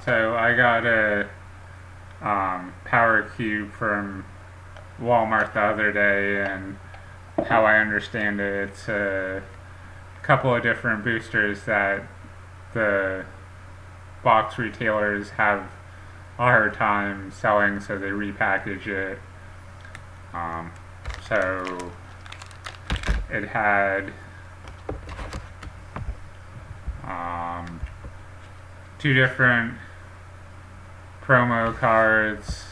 So I got a power cube from Walmart the other day, and how I understand it, it's a couple of different boosters that the box retailers have a hard time selling, so they repackage it. So it had two different promo cards.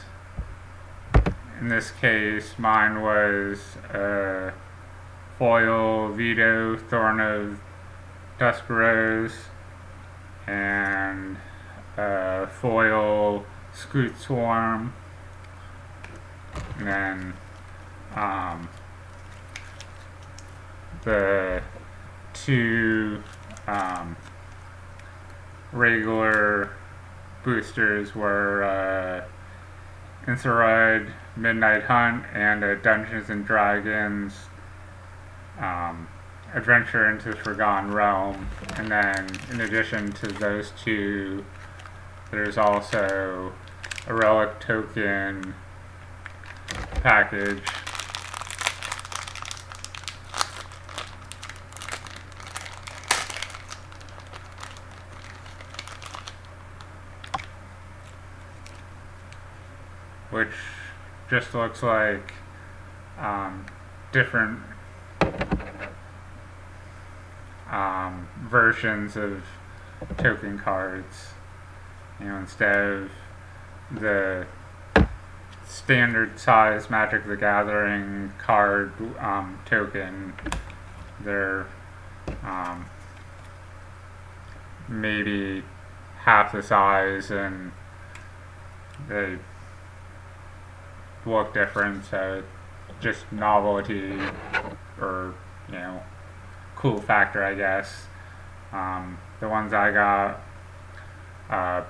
In this case, mine was a foil Vito Thorn of Dusk Rose and a foil Scoot Swarm, and then the two regular boosters were Infrared Midnight Hunt and a Dungeons and Dragons Adventure into the Forgotten Realm. And then in addition to those two, there's also a Relic Token package. Which just looks like different versions of token cards. Instead of the standard size Magic the Gathering card token, they're maybe half the size, and they look different, so just novelty or cool factor, I guess. The ones I got,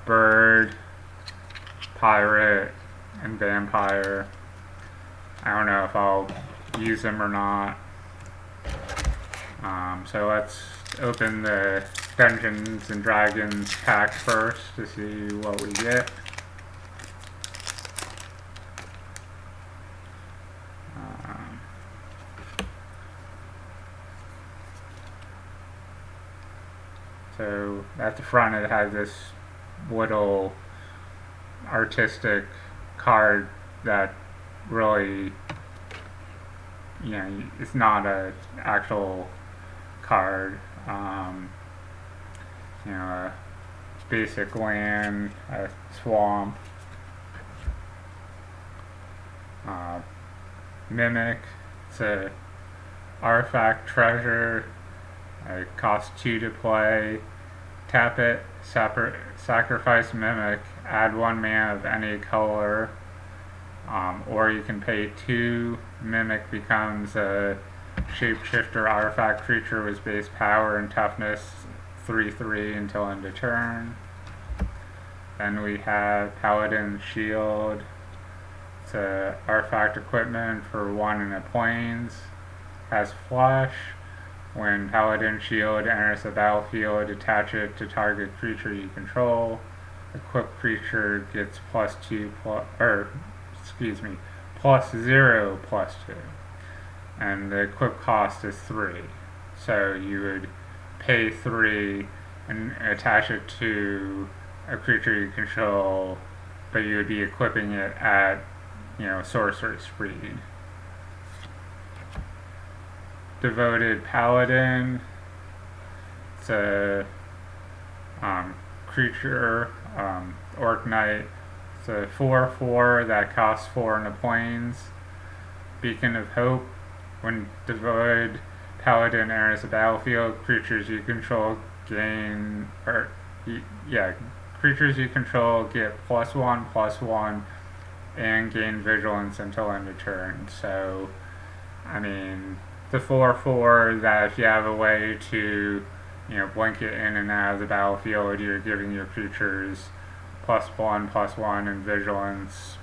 Bird, Pirate, and Vampire. I don't know if I'll use them or not. So let's open the Dungeons and Dragons pack first to see what we get. So at the front it has this little artistic card that really, it's not an actual card. A basic land, a swamp, Mimic. It's a artifact treasure. It costs 2 to play. Tap it, sacrifice Mimic, add 1 mana of any color, or you can pay 2. Mimic becomes a shapeshifter artifact creature with base power and toughness 3/3 until end of turn. Then we have Paladin Shield. It's a artifact equipment for 1 in the planes. Has flash. When Paladin Shield enters the battlefield, attach it to target creature you control. Equipped creature gets +0/+2. And the equip cost is 3. So you would pay 3 and attach it to a creature you control, but you would be equipping it at, sorcery speed. Devoted Paladin. It's a creature, Orc Knight. It's a 4/4 that costs 4 in the plains. Beacon of Hope. When devoted Paladin enters the battlefield, creatures you control creatures you control get +1/+1 and gain vigilance until end of turn. So, the 4/4 that if you have a way to, blink it in and out of the battlefield, you're giving your creatures +1/+1 and vigilance.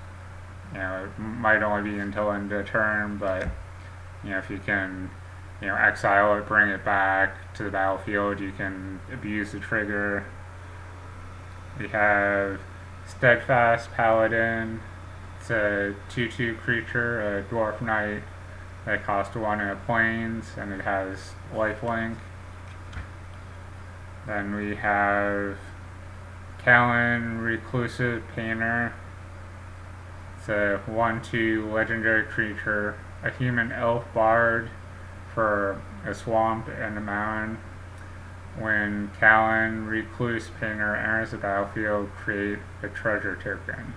It might only be until end of turn, but if you can, exile it, bring it back to the battlefield, you can abuse the trigger. We have Steadfast Paladin. It's a 2/2 creature, a dwarf knight that costs 1 in a plains, and it has lifelink. Then we have Callan Reclusive Painter. It's a 1/2 legendary creature, a human elf bard for a swamp and a mountain. When Callan Recluse Painter enters the battlefield, create a treasure token.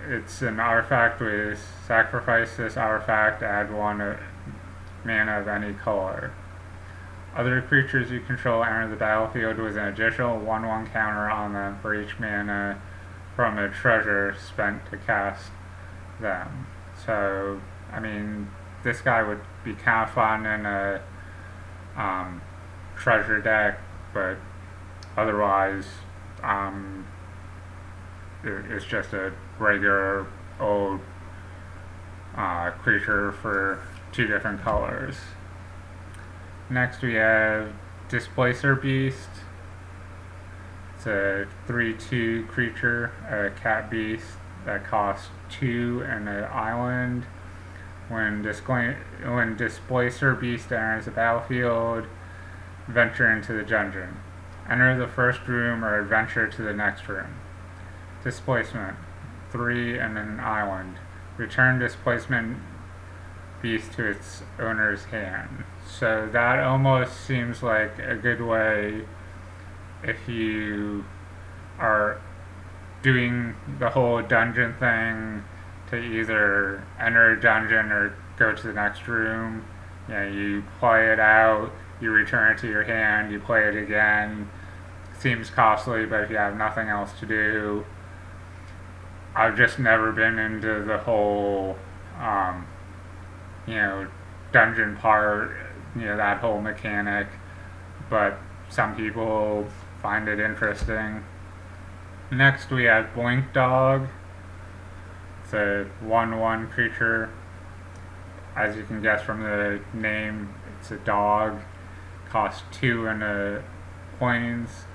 It's an artifact with sacrifice this artifact, add 1 mana of any color. Other creatures you control enter the battlefield with an additional 1/1 counter on them for each mana from a treasure spent to cast them. So, I mean, this guy would be kind of fun in a treasure deck, but otherwise, it's just a regular old creature for 2 different colors. Next we have Displacer Beast. It's a 3/2 creature, a cat beast that costs 2 and an island. When Displacer Beast enters the battlefield, venture into the dungeon. Enter the first room or adventure to the next room. Displacement, 3 and an island. Return Displacement Beast to its owner's hand. So that almost seems like a good way if you are doing the whole dungeon thing to either enter a dungeon or go to the next room. You know, you play it out, you return it to your hand, you play it again. Seems costly, but if you have nothing else to do, I've just never been into the whole, dungeon part, that whole mechanic, but some people find it interesting. Next we have Blink Dog. It's a 1/1 creature. As you can guess from the name, it's a dog. Costs 2 in a plains.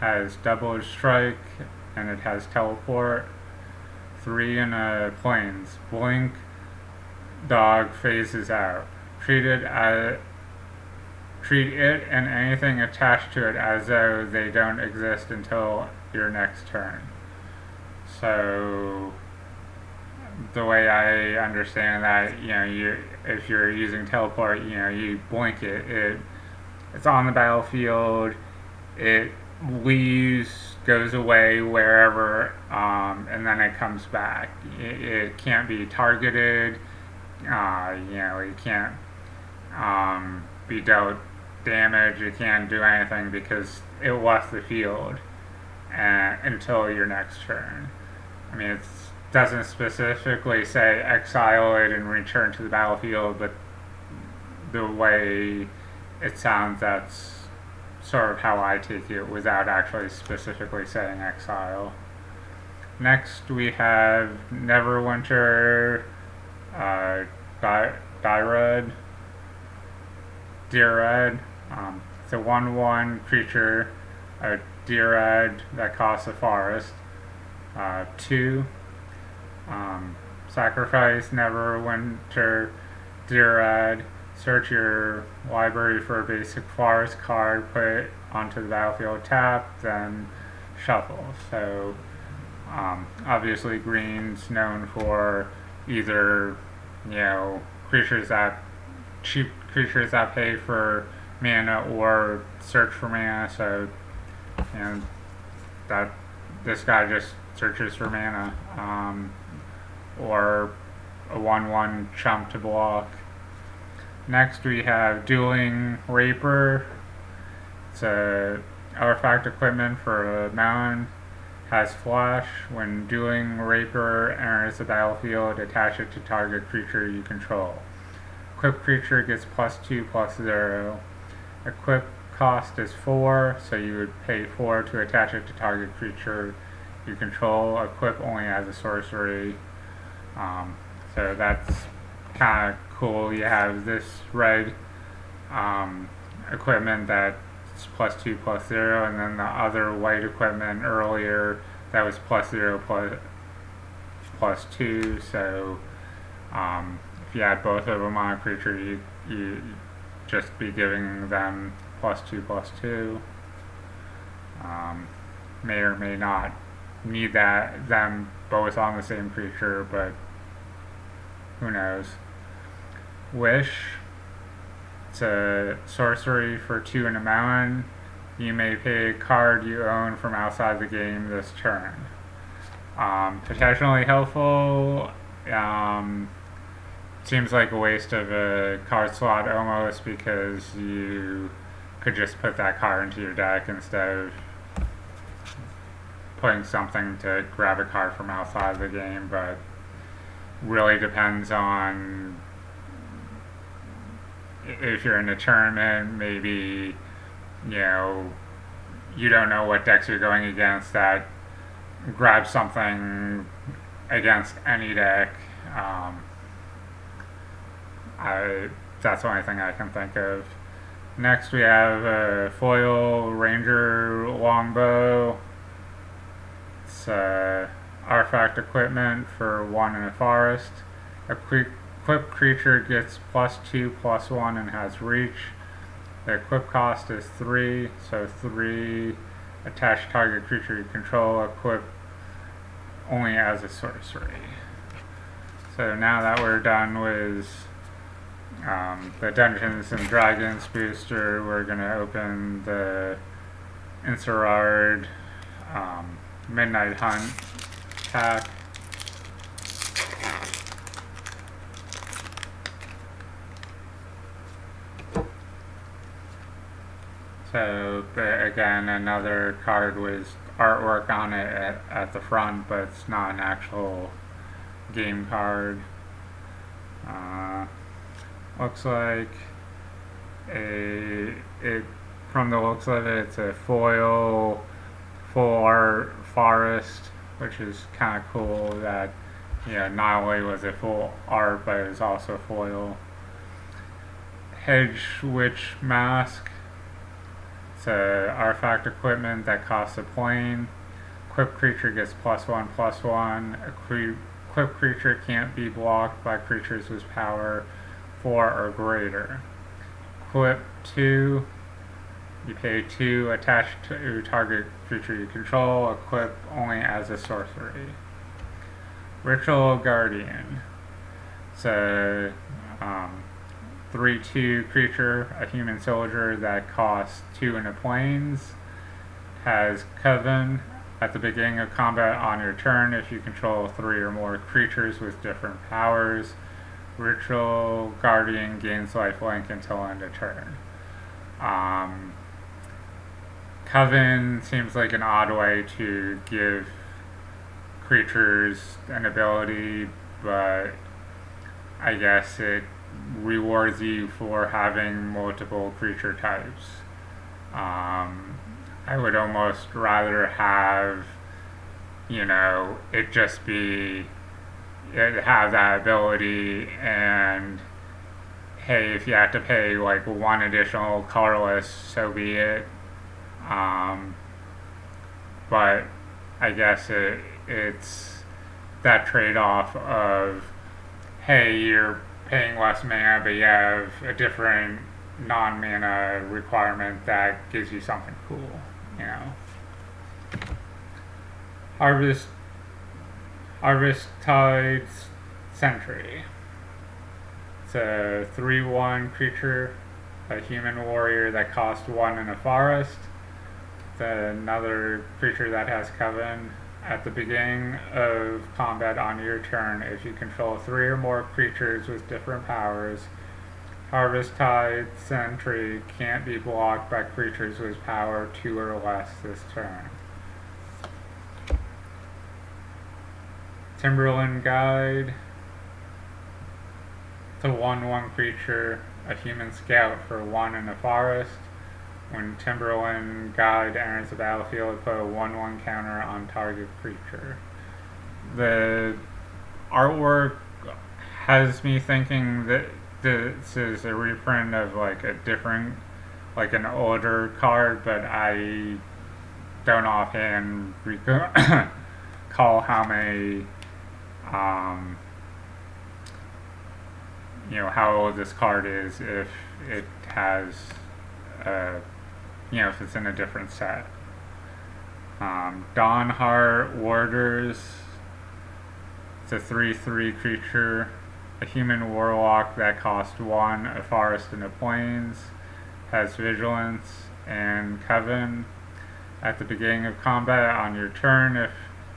Has double strike, and it has teleport. 3 in a plains. Blink Dog phases out. Treat it and anything attached to it as though they don't exist until your next turn. So the way I understand that, if you're using teleport, you blink it. It's on the battlefield. It leaves, goes away wherever, and then it comes back. It can't be targeted. It can't be dealt damage. It can't do anything because it left the field until your next turn. I mean, it doesn't specifically say exile it and return to the battlefield, but the way it sounds, that's sort of how I take it without actually specifically saying exile. Next we have Neverwinter Dyrad. It's a 1/1 creature, a Dyrad that costs a forest. 2. Sacrifice Neverwinter Dyrad. Search your library for a basic forest card, put it onto the battlefield, tap, then shuffle. So obviously green's known for either cheap creatures that pay for mana or search for mana. So that this guy just searches for mana, or a 1/1 chump to block. Next we have Dueling Reaper. It's a artifact equipment for a mountain. Has flash. When Dueling Reaper enters the battlefield, attach it to target creature you control. Equip creature gets +2/+0. Equip cost is 4, so you would pay 4 to attach it to target creature you control. Equip only as a sorcery. So that's kind of cool. You have this red equipment that it's +2/+0, and then the other white equipment earlier that was +0/+2. So if you had both of them on a creature, you just be giving them +2/+2. May or may not need them both on the same creature, but who knows. Wish. It's a sorcery for 2 and a mountain. You may pay a card you own from outside the game this turn. Potentially helpful. Seems like a waste of a card slot almost, because you could just put that card into your deck instead of putting something to grab a card from outside the game, but really depends on if you're in a tournament. Maybe you don't know what decks you're going against that grab something against any deck. That's the only thing I can think of. Next we have a foil ranger longbow. It's artifact equipment for 1 in a forest. Equipped creature gets +2/+1 and has reach. The equip cost is 3, so 3. Attach target creature you control. Equip only as a sorcery. So now that we're done with the Dungeons and Dragons booster, we're going to open the Incerard Midnight Hunt pack. So again, another card with artwork on it at the front, but it's not an actual game card. Looks like from the looks of it, it's a foil full art forest, which is kind of cool that not only was it full art, but it was also foil. Hedge Witch Mask. It's a artifact equipment that costs a plane. Equipped creature gets +1/+1. Equipped creature can't be blocked by creatures with power 4 or greater. Equip 2. You pay 2. Attached to target creature you control. Equip only as a sorcery. Ritual Guardian. It's a 3/2 creature, a human soldier that costs 2 in the plains. Has Coven. At the beginning of combat on your turn, if you control 3 or more creatures with different powers, Ritual Guardian gains lifelink until end of turn. Coven seems like an odd way to give creatures an ability, but I guess it rewards you for having multiple creature types. I would almost rather have, it just have that ability, and hey, if you have to pay like 1 additional colorless, so be it. But I guess it's that trade-off of, hey, you're paying less mana, but you have a different non-mana requirement that gives you something cool, Harvest Tide's Sentry. It's a 3/1 creature, a human warrior that costs 1 in a forest. It's another creature that has Coven. At the beginning of combat on your turn, if you control 3 or more creatures with different powers, Harvest Tide Sentry can't be blocked by creatures with power 2 or less this turn. Timberland Guide. It's a 1/1 creature, a human scout for 1 in a forest. When Timberland Guide enters the battlefield, put a 1/1 counter on target creature. The artwork has me thinking that this is a reprint of like a different like an older card, but I don't offhand recall how many, how old this card is if it has, if it's in a different set. Dawnheart Warders. It's a 3/3 creature, a human warlock that costs 1, a forest in the plains, has vigilance and coven. At the beginning of combat on your turn, if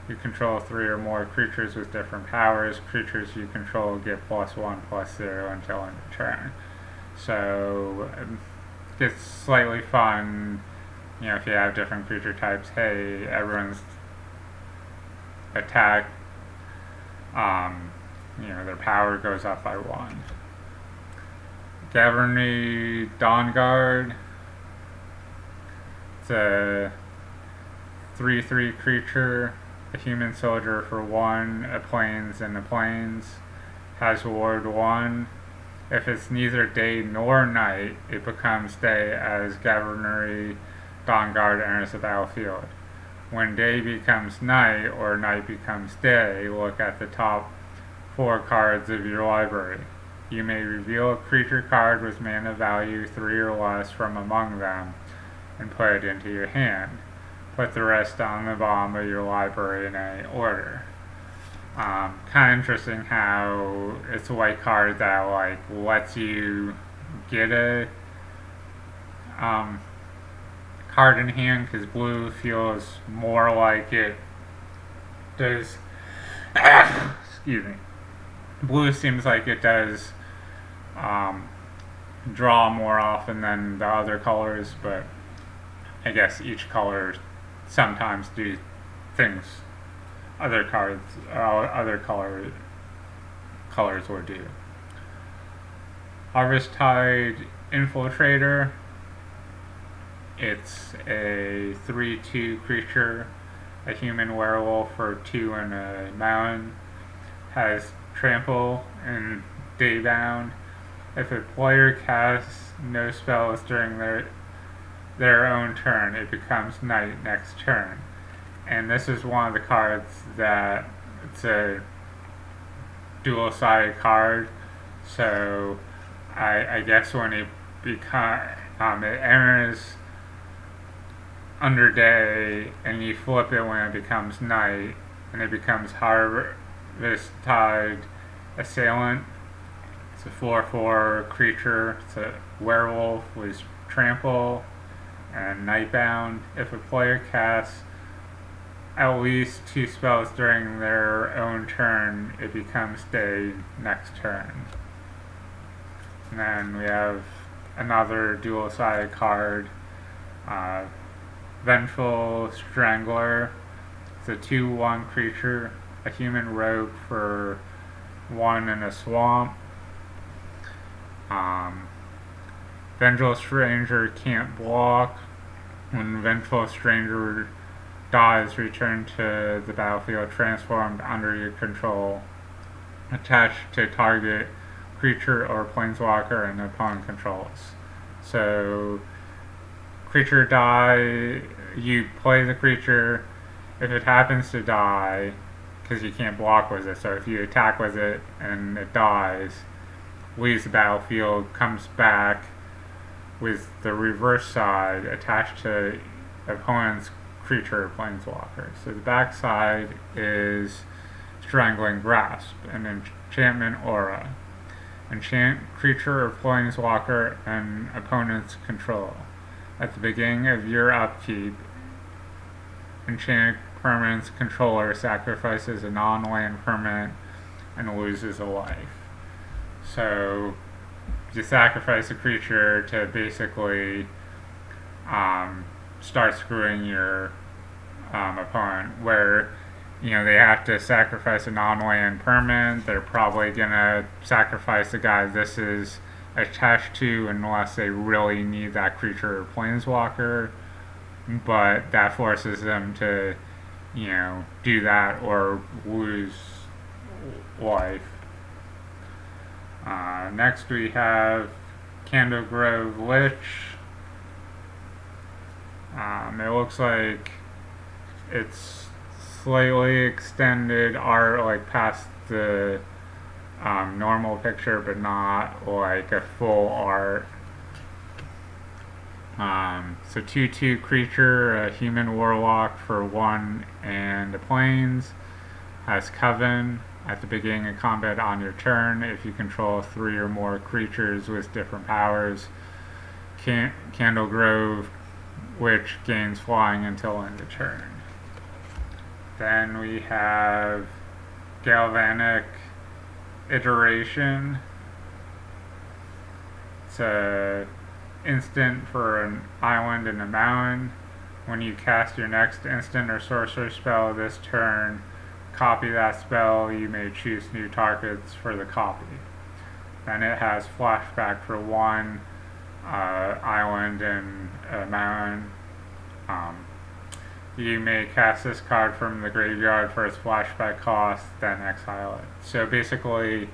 you control 3 or more creatures with different powers, creatures you control get +1/+0 until end of turn. So it gets slightly fun, if you have different creature types. Hey, everyone's attack, their power goes up by 1. Gavarni Dawnguard. It's a 3/3 creature, a human soldier for 1, a plains in the plains, has ward 1. If it's neither day nor night, it becomes day as Gavarni Dawnguard enters the battlefield. When day becomes night or night becomes day, look at the top 4 cards of your library. You may reveal a creature card with mana value 3 or less from among them and put it into your hand. Put the rest on the bottom of your library in any order. Kind of interesting how it's a white card that lets you get a card in hand, because blue feels more like it does. Excuse me. Blue seems like it does draw more often than the other colors, but I guess each color sometimes do things other colors would do. Harvesttide Infiltrator. It's a 3/2 creature, a human werewolf for 2 and a mountain. Has trample and daybound. If a player casts no spells during their own turn, it becomes night next turn. And this is one of the cards that it's a dual-sided card, so I guess when it enters under day and you flip it when it becomes night, and it becomes Harvesttide Assailant. It's a 4/4 creature. It's a werewolf with trample and nightbound. If a player casts at least 2 spells during their own turn, it becomes day next turn. And then we have another dual-sided card, Vengeful Strangler. It's a 2/1 creature, a human rogue for 1 in a swamp. Vengeful Stranger can't block. When Vengeful Stranger dies, return to the battlefield transformed under your control, attached to target creature or planeswalker and opponent controls. So, creature die, you play the creature. If it happens to die, because you can't block with it, so if you attack with it and it dies, leaves the battlefield, comes back with the reverse side attached to opponent's creature or planeswalker. So the back side is Strangling Grasp, an enchantment aura. Enchant creature or planeswalker and opponent's control. At the beginning of your upkeep, enchanted permanent's controller sacrifices a non-land permanent and loses a life. So you sacrifice a creature to basically start screwing your opponent, where they have to sacrifice a non-land permanent. They're probably gonna sacrifice the guy this is attached to unless they really need that creature or planeswalker, but that forces them to do that or lose life. Next we have Candlegrove Lich. It looks like it's slightly extended art, like past the normal picture, but not like a full art. So 2/2 creature, a human warlock for 1 and a plains, has Coven. At the beginning of combat on your turn, if you control 3 or more creatures with different powers, Candle Grove, which gains flying until end of turn. Then we have Galvanic Iteration. It's a instant for an island and a mountain. When you cast your next instant or sorcerer spell this turn, copy that spell. You may choose new targets for the copy. Then it has flashback for 1 island and a mountain. You may cast this card from the graveyard for its flashback cost, then exile it. So basically,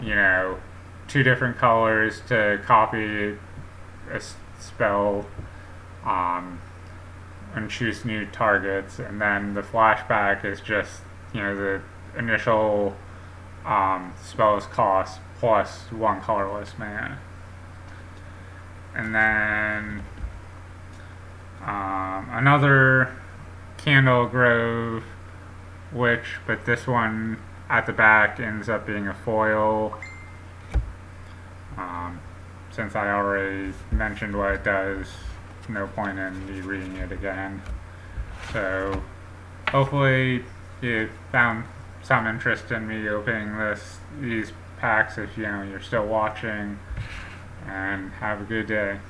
2 different colors to copy a spell and choose new targets, and then the flashback is just the initial spell's cost plus 1 colorless mana. And then another Candle Grove Witch, but this one at the back ends up being a foil. Since I already mentioned what it does, no point in me reading it again. So hopefully you found some interest in me opening these packs if you're still watching, and have a good day.